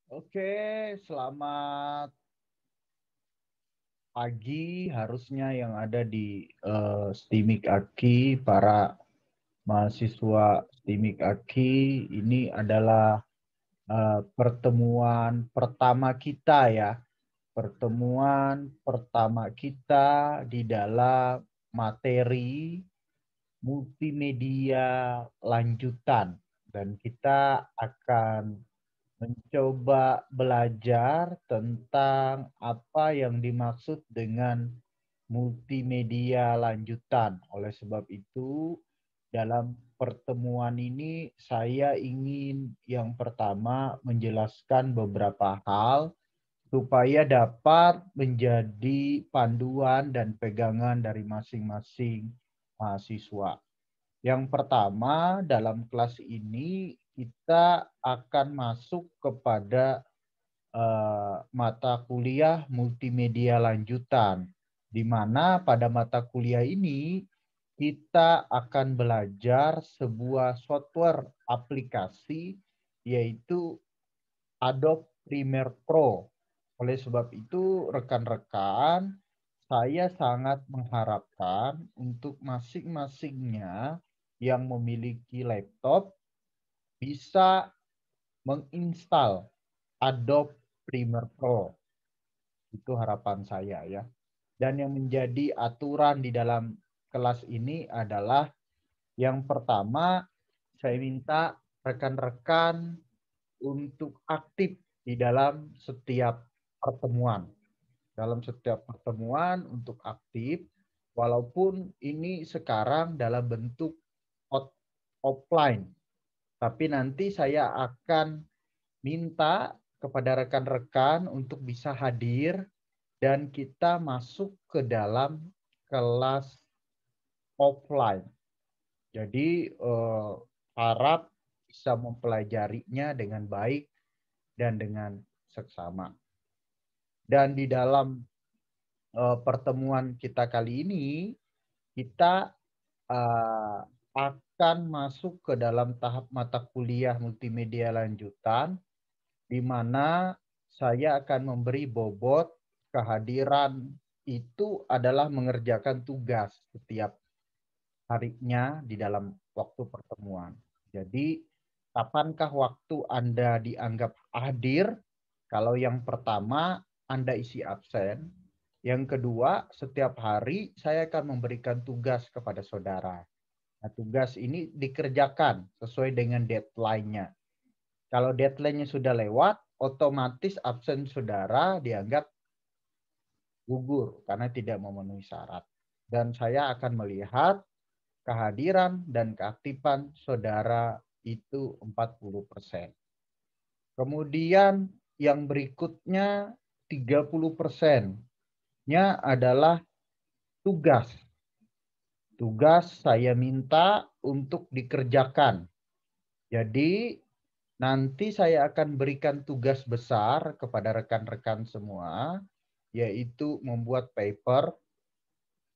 Oke, selamat pagi harusnya yang ada di STIMIK Aki, para mahasiswa STIMIK Aki. Ini adalah pertemuan pertama kita ya. Pertemuan pertama kita di dalam materi multimedia lanjutan. Dan kita akan mencoba belajar tentang apa yang dimaksud dengan multimedia lanjutan. Oleh sebab itu, dalam pertemuan ini saya ingin yang pertama menjelaskan beberapa hal supaya dapat menjadi panduan dan pegangan dari masing-masing mahasiswa. Yang pertama, dalam kelas ini kita akan masuk kepada mata kuliah multimedia lanjutan, di mana pada mata kuliah ini kita akan belajar sebuah software aplikasi yaitu Adobe Premiere Pro. Oleh sebab itu, rekan-rekan, saya sangat mengharapkan untuk masing-masingnya yang memiliki laptop bisa menginstal Adobe Premiere Pro. Itu harapan saya ya. Dan yang menjadi aturan di dalam kelas ini adalah yang pertama, saya minta rekan-rekan untuk aktif di dalam setiap pertemuan. Dalam setiap pertemuan untuk aktif, walaupun ini sekarang dalam bentuk offline. Tapi nanti saya akan minta kepada rekan-rekan untuk bisa hadir dan kita masuk ke dalam kelas offline. Jadi harap bisa mempelajarinya dengan baik dan dengan seksama. Dan di dalam pertemuan kita kali ini, kita akan masuk ke dalam tahap mata kuliah multimedia lanjutan, di mana saya akan memberi bobot kehadiran itu adalah mengerjakan tugas setiap harinya di dalam waktu pertemuan. Jadi, kapankah waktu Anda dianggap hadir? Kalau yang pertama, Anda isi absen. Yang kedua, setiap hari saya akan memberikan tugas kepada saudara. Nah, tugas ini dikerjakan sesuai dengan deadline-nya. Kalau deadline-nya sudah lewat, otomatis absen saudara dianggap gugur karena tidak memenuhi syarat. Dan saya akan melihat kehadiran dan keaktifan saudara itu 40%. Kemudian yang berikutnya 30%-nya adalah tugas. Tugas saya minta untuk dikerjakan. Jadi nanti saya akan berikan tugas besar kepada rekan-rekan semua, yaitu membuat paper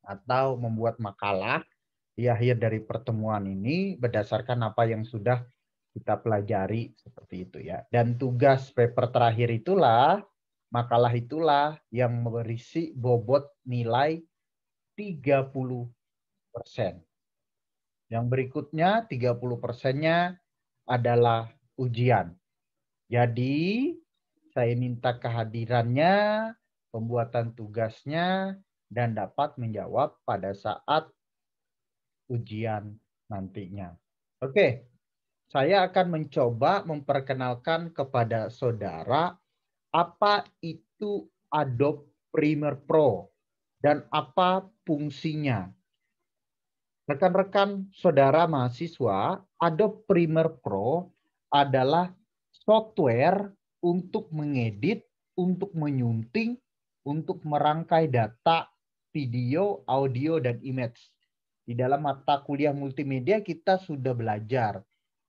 atau membuat makalah di akhir dari pertemuan ini berdasarkan apa yang sudah kita pelajari seperti itu ya. Dan tugas paper terakhir itulah, makalah itulah yang berisi bobot nilai 30%. Yang berikutnya 30%-nya adalah ujian. Jadi saya minta kehadirannya, pembuatan tugasnya, dan dapat menjawab pada saat ujian nantinya. Oke, saya akan mencoba memperkenalkan kepada saudara apa itu Adobe Premiere Pro dan apa fungsinya. Rekan-rekan saudara mahasiswa, Adobe Premiere Pro adalah software untuk mengedit, untuk menyunting, untuk merangkai data, video, audio, dan image. Di dalam mata kuliah multimedia kita sudah belajar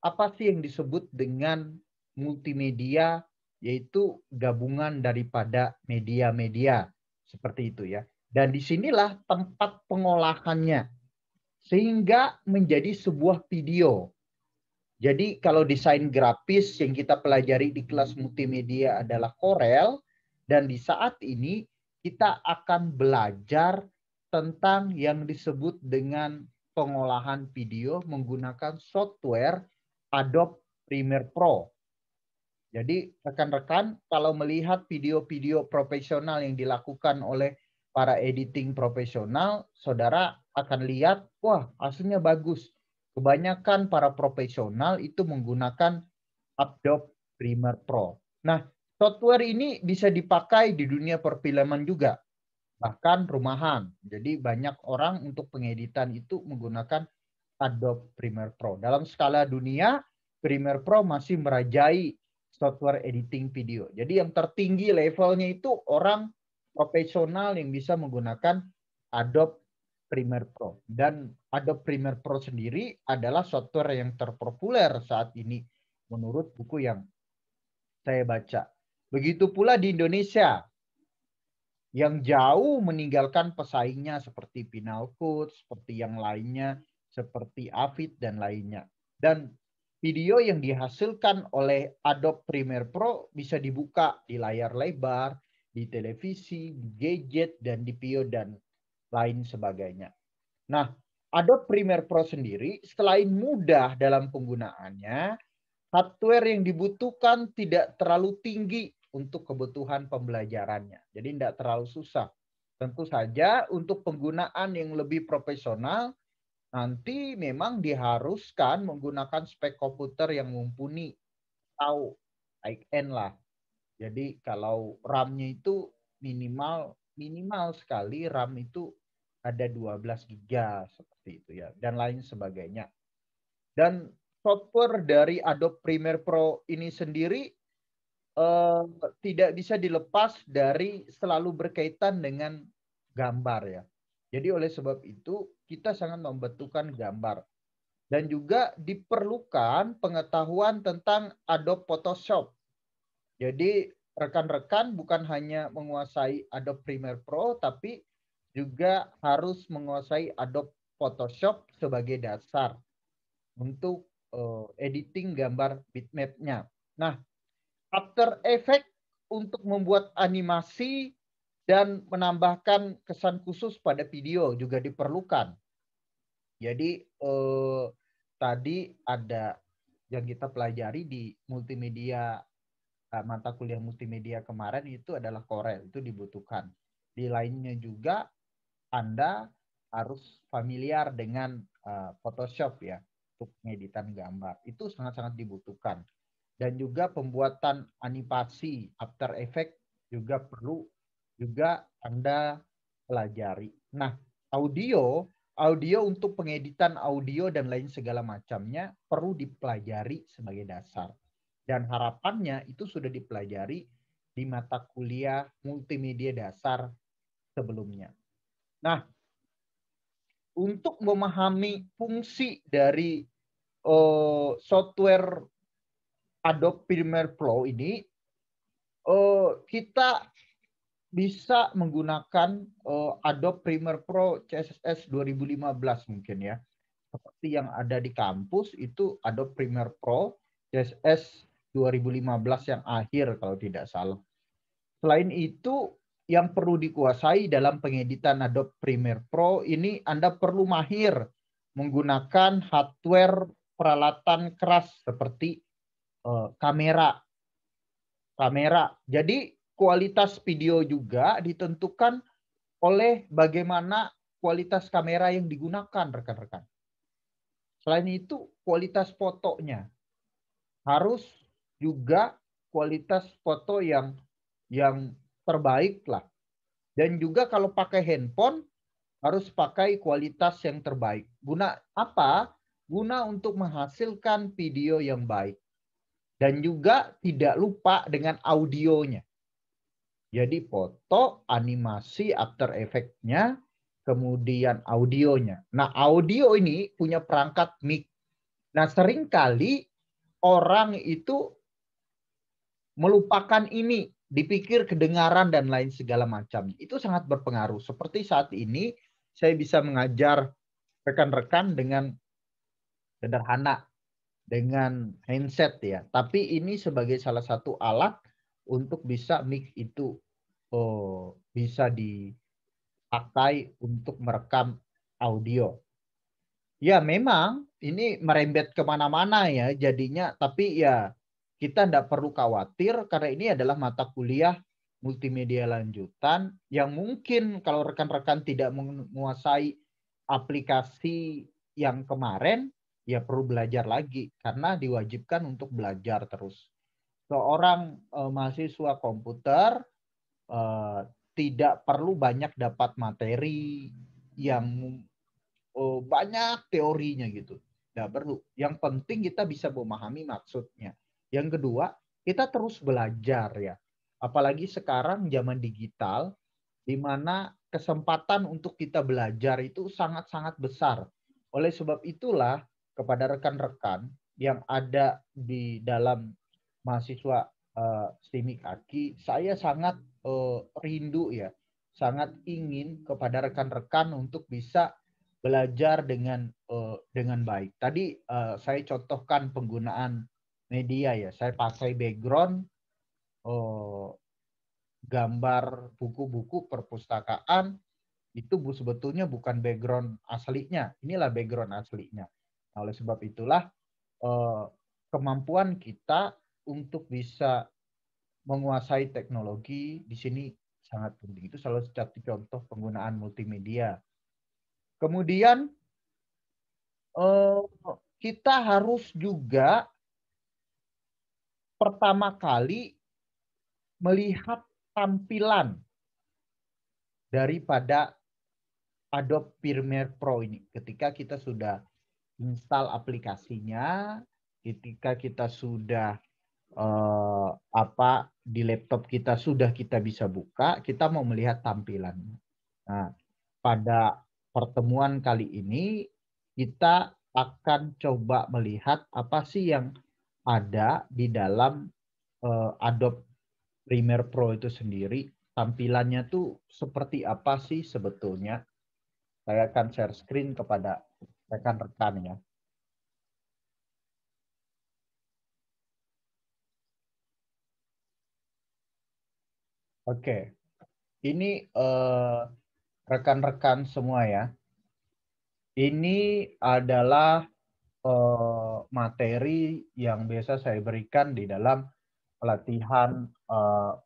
apa sih yang disebut dengan multimedia, yaitu gabungan daripada media-media seperti itu ya. Dan disinilah tempat pengolahannya sehingga menjadi sebuah video. Jadi kalau desain grafis yang kita pelajari di kelas multimedia adalah Corel, dan di saat ini kita akan belajar tentang yang disebut dengan pengolahan video menggunakan software Adobe Premiere Pro. Jadi rekan-rekan kalau melihat video-video profesional yang dilakukan oleh para editing profesional, saudara akan lihat, wah hasilnya bagus. Kebanyakan para profesional itu menggunakan Adobe Premiere Pro. Nah, software ini bisa dipakai di dunia perfilman juga, bahkan rumahan. Jadi banyak orang untuk pengeditan itu menggunakan Adobe Premiere Pro. Dalam skala dunia, Premiere Pro masih merajai software editing video. Jadi yang tertinggi levelnya itu orang profesional yang bisa menggunakan Adobe Premiere Pro. Dan Adobe Premiere Pro sendiri adalah software yang terpopuler saat ini menurut buku yang saya baca. Begitu pula di Indonesia yang jauh meninggalkan pesaingnya seperti Final Cut, seperti yang lainnya, seperti Avid dan lainnya. Dan video yang dihasilkan oleh Adobe Premiere Pro bisa dibuka di layar lebar, di televisi, di gadget, dan di video dan lain sebagainya. Nah, Adobe Premiere Pro sendiri selain mudah dalam penggunaannya, hardware yang dibutuhkan tidak terlalu tinggi untuk kebutuhan pembelajarannya. Jadi tidak terlalu susah. Tentu saja untuk penggunaan yang lebih profesional, nanti memang diharuskan menggunakan spek komputer yang mumpuni atau high-end lah. Jadi kalau RAM-nya itu minimal sekali RAM itu ada 12 GB seperti itu ya, dan lain sebagainya. Dan software dari Adobe Premiere Pro ini sendiri tidak bisa dilepas dari selalu berkaitan dengan gambar ya. Jadi oleh sebab itu kita sangat membutuhkan gambar. Dan juga diperlukan pengetahuan tentang Adobe Photoshop. Jadi rekan-rekan bukan hanya menguasai Adobe Premiere Pro, tapi juga harus menguasai Adobe Photoshop sebagai dasar untuk editing gambar bitmap-nya. Nah, After Effects untuk membuat animasi dan menambahkan kesan khusus pada video juga diperlukan. Jadi tadi ada yang kita pelajari di multimedia, mata kuliah multimedia kemarin itu adalah Corel, itu dibutuhkan. Di lainnya juga Anda harus familiar dengan Photoshop ya, untuk pengeditan gambar. Itu sangat-sangat dibutuhkan. Dan juga pembuatan animasi After Effects juga perlu juga Anda pelajari. Nah, audio untuk pengeditan audio dan lain segala macamnya perlu dipelajari sebagai dasar. Dan harapannya itu sudah dipelajari di mata kuliah multimedia dasar sebelumnya. Nah, untuk memahami fungsi dari software Adobe Premiere Pro ini, kita bisa menggunakan Adobe Premiere Pro CSS 2015 mungkin ya. Seperti yang ada di kampus itu Adobe Premiere Pro CSS 2015 yang akhir kalau tidak salah. Selain itu, yang perlu dikuasai dalam pengeditan Adobe Premiere Pro ini Anda perlu mahir menggunakan hardware peralatan keras seperti kamera. Jadi kualitas video juga ditentukan oleh bagaimana kualitas kamera yang digunakan, rekan-rekan. Selain itu, kualitas fotonya harus juga kualitas foto yang terbaik lah. Dan juga kalau pakai handphone harus pakai kualitas yang terbaik. Guna apa? Guna untuk menghasilkan video yang baik. Dan juga tidak lupa dengan audionya. Jadi foto, animasi, After Effects-nya, kemudian audionya. Nah, audio ini punya perangkat mic. Nah, seringkali orang itu melupakan ini, dipikir kedengaran dan lain segala macam. Itu sangat berpengaruh. Seperti saat ini, saya bisa mengajar rekan-rekan dengan sederhana. dengan handset ya. Tapi ini sebagai salah satu alat untuk bisa mic itu bisa dipakai untuk merekam audio. Ya memang ini merembet kemana-mana ya jadinya, tapi ya kita tidak perlu khawatir karena ini adalah mata kuliah multimedia lanjutan yang mungkin kalau rekan-rekan tidak menguasai aplikasi yang kemarin, ya perlu belajar lagi karena diwajibkan untuk belajar terus. Seorang mahasiswa komputer tidak perlu banyak dapat materi yang banyak teorinya gitu. Nggak perlu. Yang penting kita bisa memahami maksudnya. Yang kedua, kita terus belajar ya. Apalagi sekarang zaman digital, di mana kesempatan untuk kita belajar itu sangat-sangat besar. Oleh sebab itulah, kepada rekan-rekan yang ada di dalam mahasiswa STIMIK AKI, saya sangat rindu ya, sangat ingin kepada rekan-rekan untuk bisa belajar dengan baik. Tadi saya contohkan penggunaan media ya. Saya pakai background gambar buku-buku perpustakaan itu sebetulnya bukan background aslinya. Inilah background aslinya. Nah, oleh sebab itulah kemampuan kita untuk bisa menguasai teknologi di sini sangat penting. Itu salah satu contoh penggunaan multimedia. Kemudian kita harus juga pertama kali melihat tampilan daripada Adobe Premiere Pro ini. Ketika kita sudah install aplikasinya, ketika kita sudah di laptop kita sudah kita bisa buka, kita mau melihat tampilannya. Nah, pada pertemuan kali ini kita akan coba melihat apa sih yang ada di dalam Adobe Premiere Pro itu sendiri. Tampilannya tuh seperti apa sih sebetulnya? Saya akan share screen kepada rekan-rekan ya. Oke, ini rekan-rekan semua ya. Ini adalah materi yang biasa saya berikan di dalam pelatihan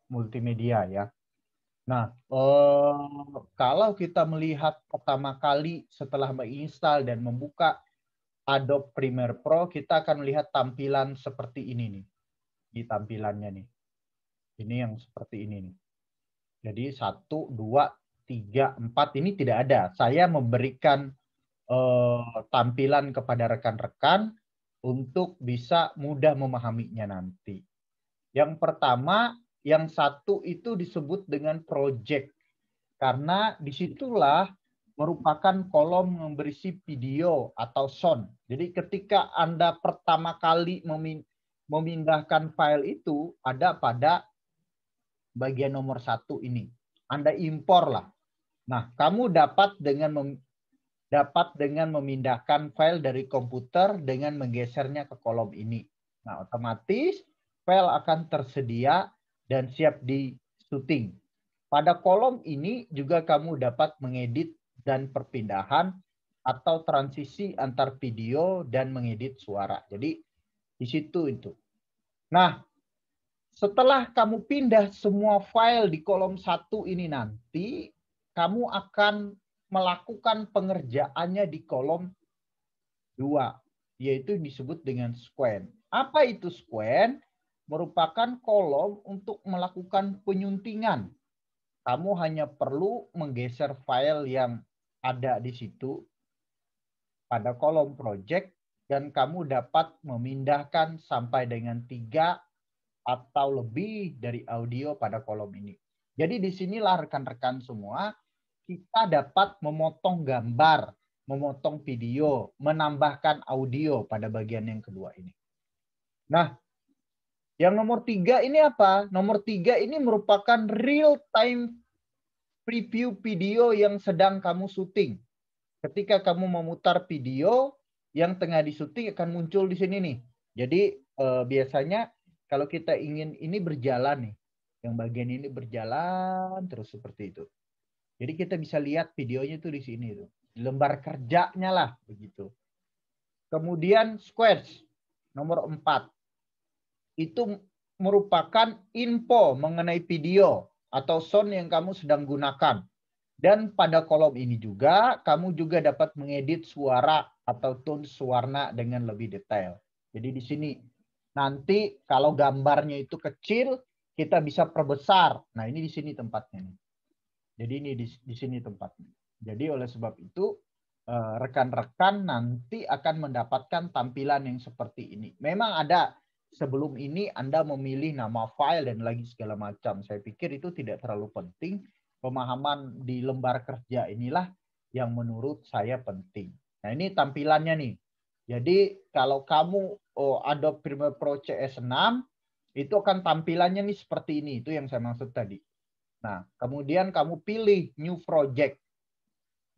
multimedia ya. Nah, kalau kita melihat pertama kali setelah menginstal dan membuka Adobe Premiere Pro, kita akan melihat tampilan seperti ini nih. Di tampilannya nih. Ini yang seperti ini nih. Jadi 1, 2, 3, 4 ini tidak ada. Saya memberikan tampilan kepada rekan-rekan untuk bisa mudah memahaminya nanti. Yang pertama, yang satu itu disebut dengan project. Karena disitulah merupakan kolom yang berisi video atau sound. Jadi ketika Anda pertama kali memindahkan file itu, ada pada bagian nomor 1 ini. Anda impor lah. Nah, kamu dapat dengan memindahkan file dari komputer dengan menggesernya ke kolom ini. Nah, otomatis file akan tersedia dan siap di syuting. Pada kolom ini juga kamu dapat mengedit dan perpindahan atau transisi antar video dan mengedit suara. Jadi di situ itu. Nah, setelah kamu pindah semua file di kolom 1 ini nanti, kamu akan melakukan pengerjaannya di kolom 2, yaitu disebut dengan squen. Apa itu squen? Merupakan kolom untuk melakukan penyuntingan. Kamu hanya perlu menggeser file yang ada di situ pada kolom project dan kamu dapat memindahkan sampai dengan 3 atau lebih dari audio pada kolom ini. Jadi disinilah rekan-rekan semua kita dapat memotong gambar, memotong video, menambahkan audio pada bagian yang kedua ini. Nah, yang nomor 3 ini apa? Nomor 3 ini merupakan real time preview video yang sedang kamu syuting. Ketika kamu memutar video yang tengah disyuting akan muncul di sini nih. Jadi biasanya kalau kita ingin ini berjalan nih, yang bagian ini berjalan terus seperti itu. Jadi kita bisa lihat videonya tuh di sini tuh. Di lembar kerjanya lah begitu. Kemudian squares nomor 4. Itu merupakan info mengenai video atau sound yang kamu sedang gunakan. Dan pada kolom ini juga, kamu juga dapat mengedit suara atau tone warna dengan lebih detail. Jadi di sini, nanti kalau gambarnya itu kecil, kita bisa perbesar. Nah ini di sini tempatnya nih. Jadi ini di sini tempatnya. Jadi oleh sebab itu, rekan-rekan nanti akan mendapatkan tampilan yang seperti ini. Memang ada sebelum ini Anda memilih nama file dan lagi segala macam. Saya pikir itu tidak terlalu penting. Pemahaman di lembar kerja inilah yang menurut saya penting. Nah ini tampilannya nih. Jadi kalau kamu Adobe Premiere Pro CS6 itu akan tampilannya nih seperti ini. Itu yang saya maksud tadi. Nah kemudian kamu pilih New Project.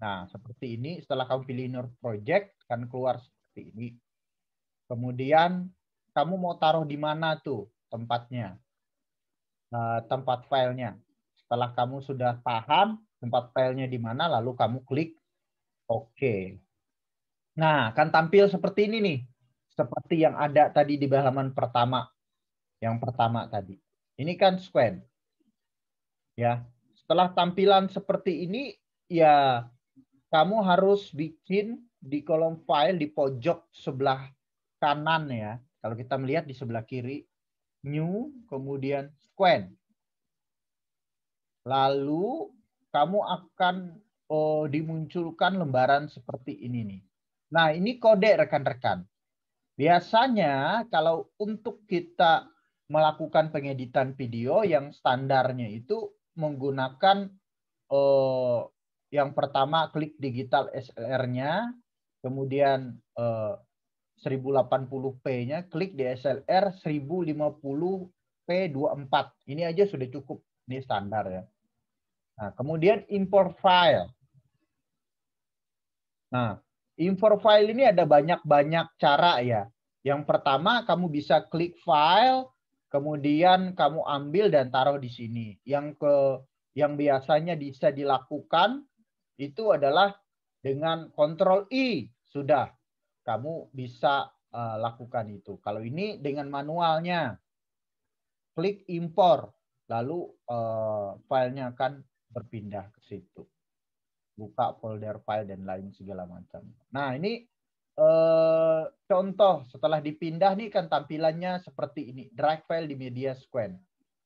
Nah seperti ini. Setelah kamu pilih New Project akan keluar seperti ini. Kemudian kamu mau taruh di mana tuh tempatnya, tempat filenya. Setelah kamu sudah paham tempat filenya di mana, lalu kamu klik OK. Nah, akan tampil seperti ini nih. Seperti yang ada tadi di halaman pertama. Yang pertama tadi. Ini kan square. Ya. Setelah tampilan seperti ini, ya kamu harus bikin di kolom file di pojok sebelah kanan ya. Kalau kita melihat di sebelah kiri, new, kemudian square. Lalu kamu akan dimunculkan lembaran seperti ini nih. Nah, ini kode rekan-rekan. Biasanya kalau untuk kita melakukan pengeditan video yang standarnya itu menggunakan yang pertama klik digital SLR-nya, kemudian 1080p-nya, klik DSLR 1050p24. Ini aja sudah cukup. Ini standar ya. Nah, kemudian import file. Nah, import file ini ada banyak-banyak cara ya. Yang pertama, kamu bisa klik file, kemudian kamu ambil dan taruh di sini. Yang biasanya bisa dilakukan itu adalah dengan Ctrl I. Sudah, kamu bisa lakukan itu. Kalau ini dengan manualnya, klik import, lalu filenya akan berpindah ke situ. Buka folder file dan lain segala macam. Nah ini contoh setelah dipindah nih kan tampilannya seperti ini. Drive file di media square.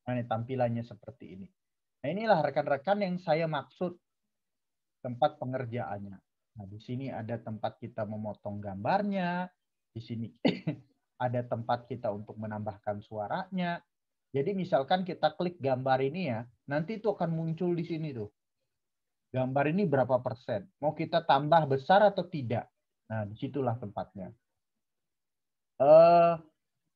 Nah ini tampilannya seperti ini. Nah inilah rekan-rekan yang saya maksud tempat pengerjaannya. Nah di sini ada tempat kita memotong gambarnya. Di sini ada tempat kita untuk menambahkan suaranya. Jadi misalkan kita klik gambar ini ya, nanti itu akan muncul di sini tuh. Gambar ini berapa persen? Mau kita tambah besar atau tidak? Nah, disitulah tempatnya.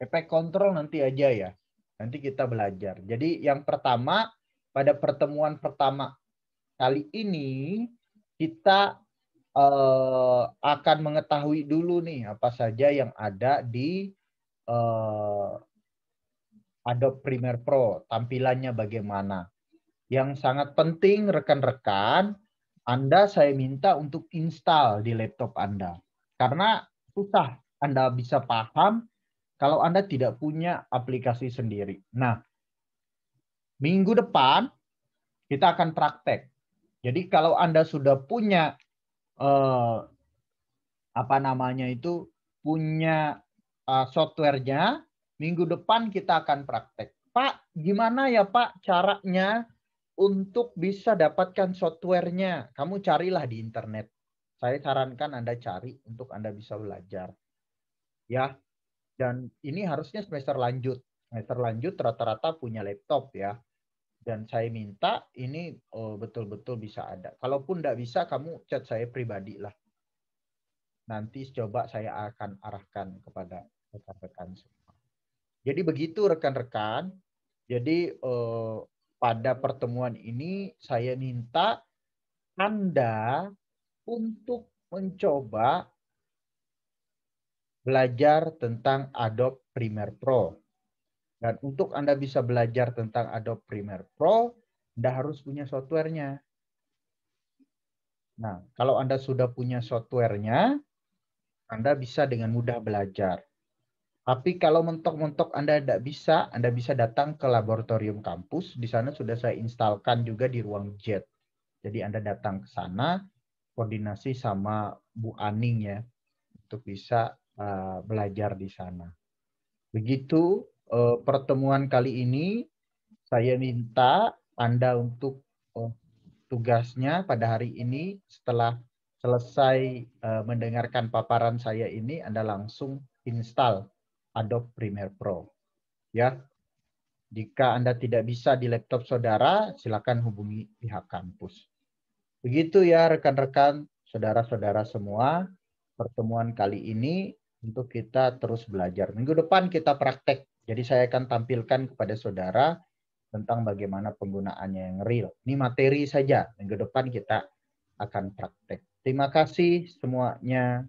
Efek kontrol nanti aja ya. Nanti kita belajar. Jadi yang pertama, pada pertemuan pertama kali ini, kita akan mengetahui dulu nih apa saja yang ada di Adobe Premiere Pro. Tampilannya bagaimana. Yang sangat penting rekan-rekan, Anda saya minta untuk install di laptop Anda. Karena susah Anda bisa paham kalau Anda tidak punya aplikasi sendiri. Nah, minggu depan kita akan praktek. Jadi kalau Anda sudah punya punya softwarenya, minggu depan kita akan praktek. Pak, gimana ya Pak caranya untuk bisa dapatkan softwarenya? Kamu carilah di internet. Saya sarankan Anda cari untuk Anda bisa belajar. Ya, dan ini harusnya semester lanjut. Semester lanjut rata-rata punya laptop ya. Dan saya minta ini betul-betul bisa ada. Kalaupun tidak bisa, kamu chat saya pribadi lah. Nanti coba saya akan arahkan kepada rekan-rekan semua. Jadi begitu rekan-rekan. Jadi pada pertemuan ini saya minta Anda untuk mencoba belajar tentang Adobe Premiere Pro. Dan untuk Anda bisa belajar tentang Adobe Premiere Pro, Anda harus punya softwarenya. Nah, kalau Anda sudah punya softwarenya, Anda bisa dengan mudah belajar. Tapi kalau mentok-mentok Anda tidak bisa, Anda bisa datang ke laboratorium kampus. Di sana sudah saya instalkan juga di ruang JET. Jadi Anda datang ke sana, koordinasi sama Bu Aning ya, untuk bisa belajar di sana. Begitu pertemuan kali ini, saya minta Anda untuk tugasnya pada hari ini setelah selesai mendengarkan paparan saya ini, Anda langsung install Adobe Premiere Pro. Ya, jika Anda tidak bisa di laptop saudara, silakan hubungi pihak kampus. Begitu ya rekan-rekan, saudara-saudara semua, pertemuan kali ini untuk kita terus belajar. Minggu depan kita praktek. Jadi saya akan tampilkan kepada saudara tentang bagaimana penggunaannya yang real. Ini materi saja. Minggu depan kita akan praktek. Terima kasih semuanya.